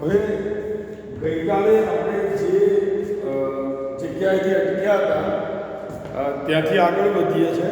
હવે ગઈકાલે આપણે જે જગ્યાએથી અટક્યા હતા ત્યાંથી આગળ વધીએ છીએ.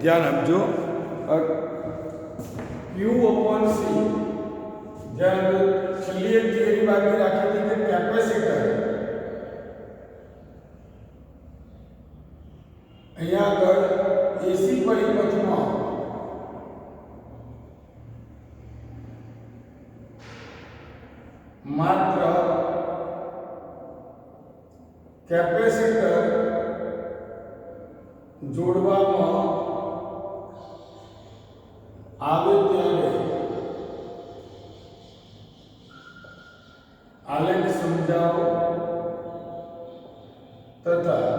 ધ્યાન આપજો. Q/C જ્યાં છેલ્લી એક થિયરી બાકી રાખી હતી કે કેપેસિટર અહીંયા આગળ એસી પરિપથમાં માત્ર કેપેસિટર જોડવામાં આવે ત્યારે આલેખ સમજાવો તથા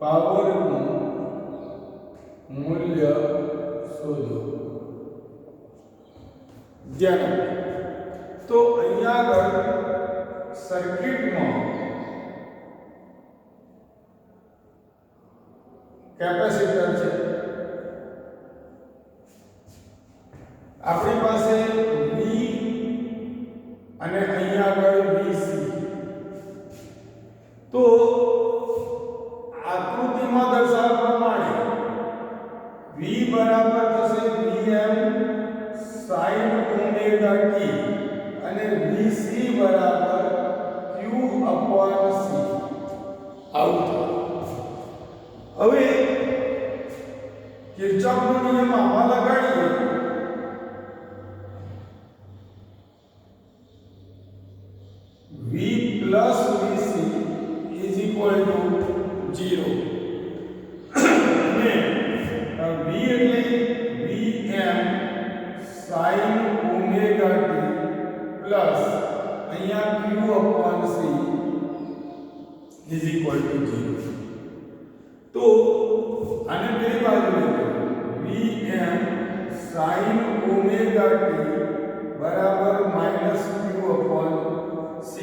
પાવરનું મૂલ્ય શોધો. ધ્યાન તો અહીંયા આગળ સર્કિટમાં કેપેસિટર છે. આપણી પાસે V અને અહીંયા આગળ VC. તો આકૃતિમાં દર્શાવ્યા પ્રમાણે V બરાબર થશે Vm sin ઓમેગા t અને VC બરાબર Q/C. આવું હવે કિર્ચોફનો નિયમ આમાં લગાડીએ V plus VC is equal to 0 અને V એટલે Vm sin omega t plus અહીંયા Q/C is equal to 0. તો આને પેલી બાજુ લખો Vm sin omega t બરાબર માઈનસ Q/C.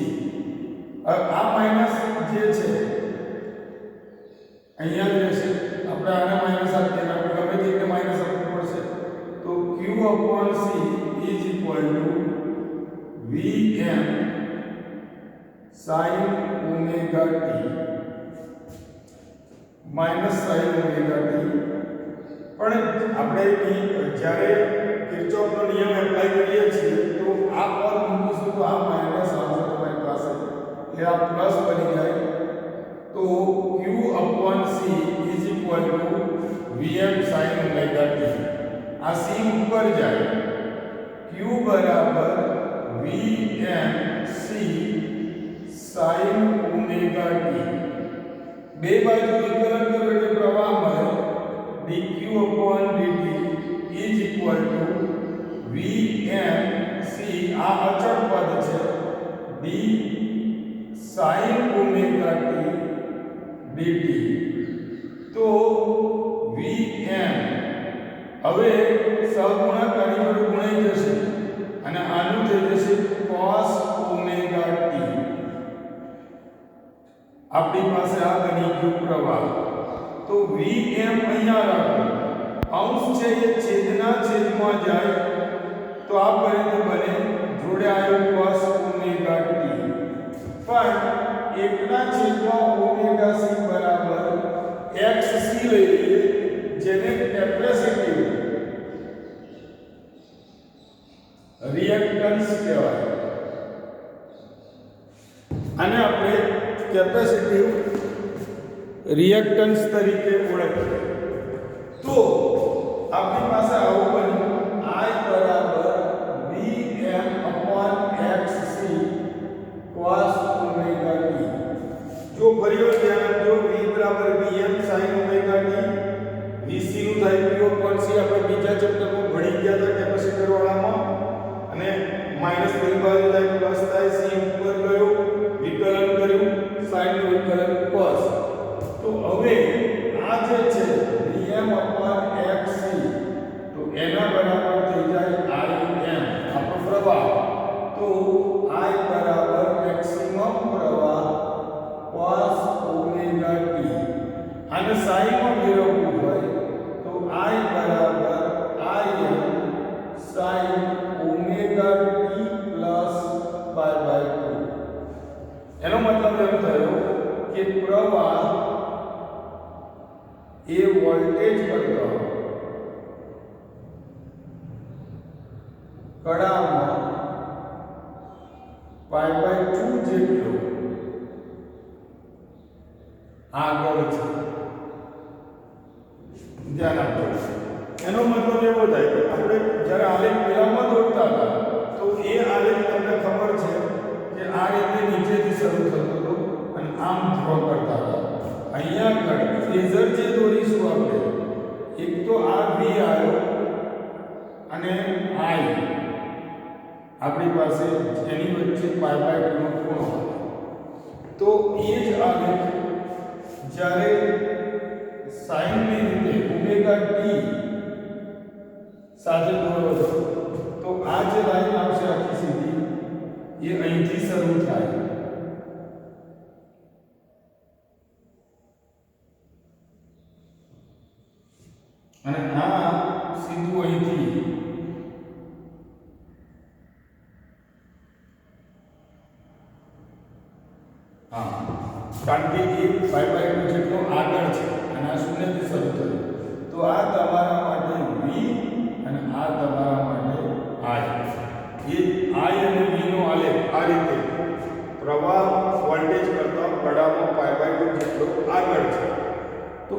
આ માઈનસ જે છે અહીંયા જે છે આપણે આને માઈનસ આપીએ આપણે ગમે તે રીતે માઈનસ આપવું પડશે. તો Q/C is equal to Vm sin omega t minus sin omega t. પણ આપણે જ્યારે કિર્ચોફનો નિયમ એપ્લાય કરીએ છીએ તો આ પદ મૂકીશું તો આ માઈનસ આવશે તમારી પાસે એટલે આ પ્લસ બની જાય. તો Q/C is equal to Vm sin omega t. આ c ઉપર જાય Q બરાબર Vm c sin omega t. બે બાજુ વિકલન કરો એટલે પ્રવાહ મળે dq/dt is equal to Vm c. આ અચળ પદ છે d sin omega t dt. તો Vm હવે સહગુણાકારની જોડે ગુણાઈ જશે અને આનું થઈ જશે cos omega t. આપણી પાસે આ બની ગયું પ્રવાહ. તો Vm અહીંયા રાખો, અંશ છે એ છેદના છેદમાં જાય તો આ પરિણામ બને જોડે આવ્યો cos omega t. પણ એકના છેદમાં omega c બરાબર xc લઈ લઈએ જેને કેપેસિટિવ રિએક્ટન્સ કહેવાય. અને આપણે કેપેસિટિવ રિએક્ટન્સ તરીકે ઓળખીએ. તો આપણી પાસે આવું બન્યું I બરાબર Vm/xc cos omega t. જો ફરી વાર ધ્યાન આપજો V બરાબર Vm sin omega t. VC નું થાય Q/C. આપણે બીજા ચેપ્ટરમાં ભણી ગયા હતા કેપેસિટર વાળામાં અને માઈનસ ની બાજુ થાય પ્લસ થાય c ઉપર ગયો વિકલન કર્યું sin નું વિકલન cos. તો હવે આ જે છે Vm/xc તો એના બરાબર થઈ જાય Im આપણો પ્રવાહ. તો I બરાબર મેક્સિમમ પ્રવાહ cos omega t. અને sin માં મેળવવું હોય તો I બરાબર Im sin omega t કે પ્રવાહ એ વોલ્ટેજ કરતા કડામાં π/2 જેટલો આગળ છે. ધ્યાન આપજો. એનો મતલબ એવો થાય કે આપણે જ્યારે આલેખ પેલામાં દોરતા હતા તો એ આલેખ તમને ખબર છે કે આ રીતે નીચેથી શરૂ થતો હતો અને આમ ડ્રો કરતા હતા. અહીંયા આગળ ફેઝર જે દોરીશું આપણે, એક તો આ V આવ્યો અને I આપણી પાસે એની વચ્ચે π/2 નો ખૂણો હતો. તો એ જ આલેખ જ્યારે સાઈન ની રીતે ઓમેગા ટી સાથે દોરો છો તો આ જે લાઈન આવશે આખી સીધી એ અહીંથી શરૂ થાય અને આ સીધું અહીંથી કારણ કે એ π/2 જેટલો આગળ છે અને આ શૂન્યથી શરૂ થયું. તો આ તમારા માટે V અને આ તમારા માટે I. એ I અને V નો આલેખ આ રીતે પ્રવાહ વોલ્ટેજ કરતા કડામાં π/2 જેટલો આગળ છે. તો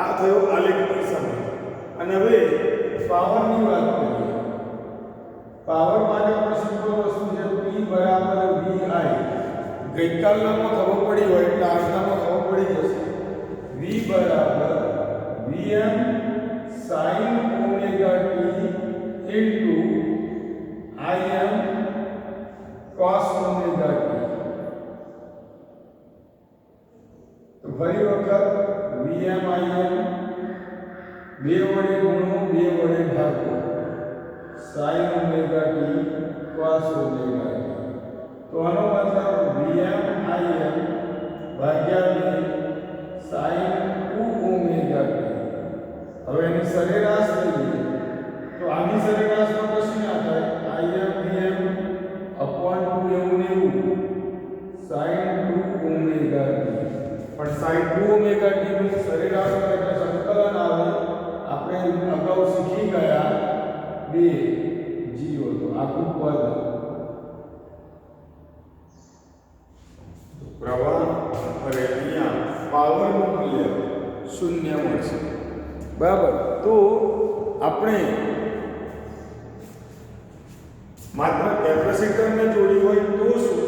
આ થયો આલેખની સમજ. અને હવે પાવરની વાત કરીએ. પાવર માટે આપણે સિમ્પલ વસ્તુ છે P = VI. ગઈકાલનામાં ખબર પડી હોય એટલે આજનામાં ખબર પડી જશે. V = Vm sin omega t into Im cos omega t. તો ફરી વખત Vm Im બે વડે ગુણો બે વડે ભાગો sin omega t cos omega t. તો આનો મતલબ Vm Im ભાગ્યા sin 2 omega t. હવે એની સરેરાશ લઈએ તો આની સરેરાશમાં કશું ના થાય. Im Vm upon 2 એવું ને એવું sin 2 omega t. પણ sin 2 omega t નું સરેરાશ એટલે સંકલન આવે. આપણે અગાઉ શીખી ગયા બે જીરો તો આખું પદ પ્રવાહ અને અહીંયા પાવરનું મૂલ્ય 0 મળશે. બરાબર. તો આપણે માત્ર કેપેસિટરને જોડી હોય તો શું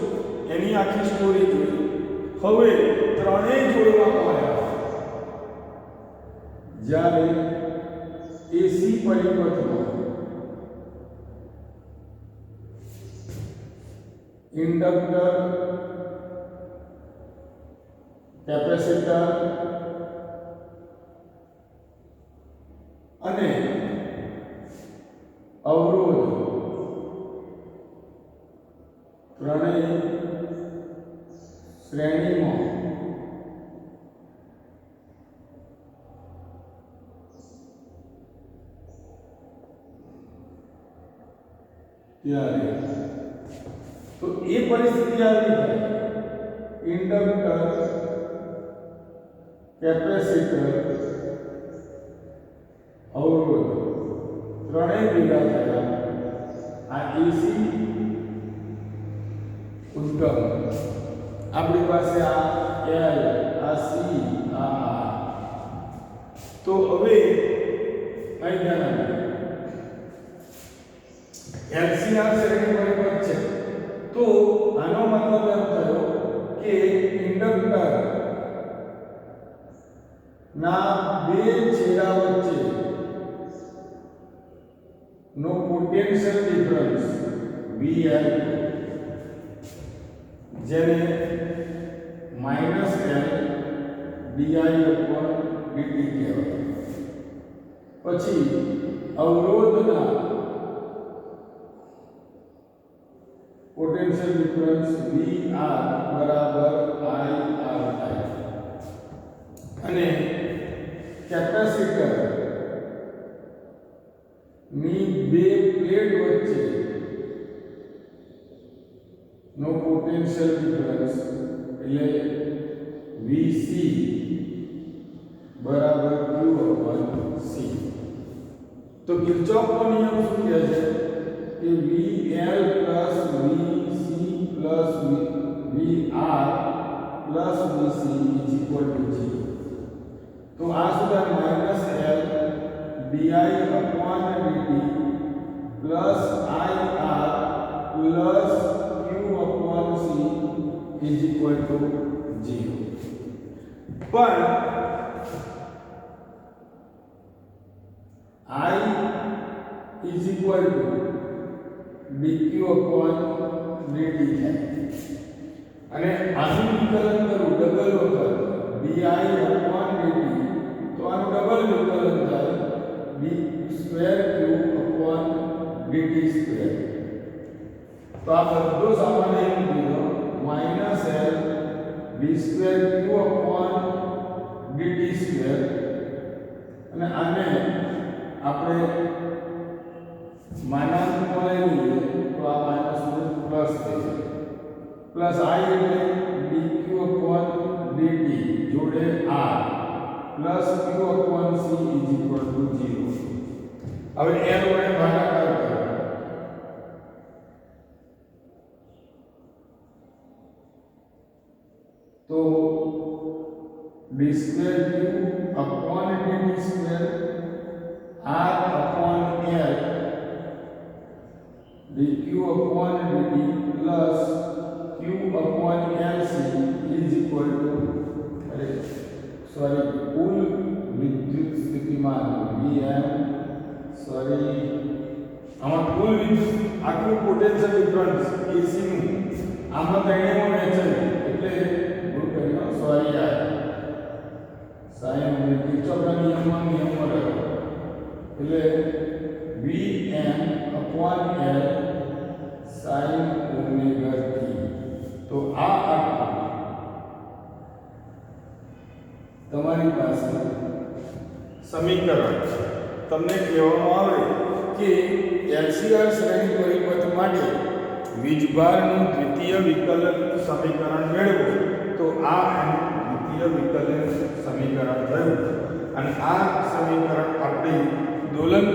એની આખી સ્ટોરી જોઈ. હવે ત્રણેય જોડવામાં આવ્યા જ્યારે એસી પરિપથમાં ઇન્ડક્ટર, કેપેસિટર અને અવરોધ ત્રણેય શ્રેણીમાં ત્યારે તો એ પરિસ્થિતિ આવી થાય ઇન્ડક્ટર, કેપેસિટર, અવરોધ ત્રણેય ભેગા થયા. આ એસી ઉદ્ગમ આપણી પાસે આ L, આ C, આ R. તો હવે અહીં ધ્યાન આપો LCR શ્રેણી પરિપથ છે. તો આનો મતલબ એમ થયો કે ઇન્ડક્ટર ના બે છેડા વચ્ચે નો પોટેન્શિયલ ડિફરન્સ VL જેને -L di/dt કહેવાય. પછી અવરોધના પોટેન્શિયલ ડિફરન્સ VR = IR થાય. અને કેપેસિટર ની બે પ્લેટ વચ્ચે નો પોટેન્શિયલ ડિફરન્સ એટલે VC બરાબર Q/C. તો કિર્ચોફનો નિયમ શું કહે છે કે VL VC VR VC = 0. તો આ શું થાય -L di/dt plus IR plus Q/C is equal to 0. પણ I is equal to dq/dt થાય અને આનું વિકલન કરું ડબલ વખત di/dt તો આનું ડબલ વિકલન થાય d2q/dt². તો આ બધો સામાન્ય લીધો -L d2q/dt² અને આને આપણે માનાંકમાં લઈ લઈએ તો આ માઈનસ નું પ્લસ થઈ જાય પ્લસ I એટલે dq/dt જોડે r પ્લસ q/c = 0. હવે n વડે ભાગાકાર કરો તો d2q/dt² r/L dq/dt plus q/LC is equal to કુલ વિદ્યુત સ્થિતિમાન આમાં કુલ વિદ્યુત આખું પોટેન્શિયલ ડિફરન્સ AC નું આમાં ત્રણેયમાં વહેંચાય એટલે ભૂલ કર્યો સાઈન કિર્ચોફના નિયમમાં લખો એટલે Vm/L sin ωt. તો આ આખું તમારી પાસે સમીકરણ તમને કહેવામાં આવે કે LCR શ્રેણી પરિપથ માટે વીજભારનું દ્વિતીય વિકલન સમીકરણ મેળવો તો આ દ્વિતીય વિકલન સમીકરણ થયું અને આ સમીકરણ આપણે દોલન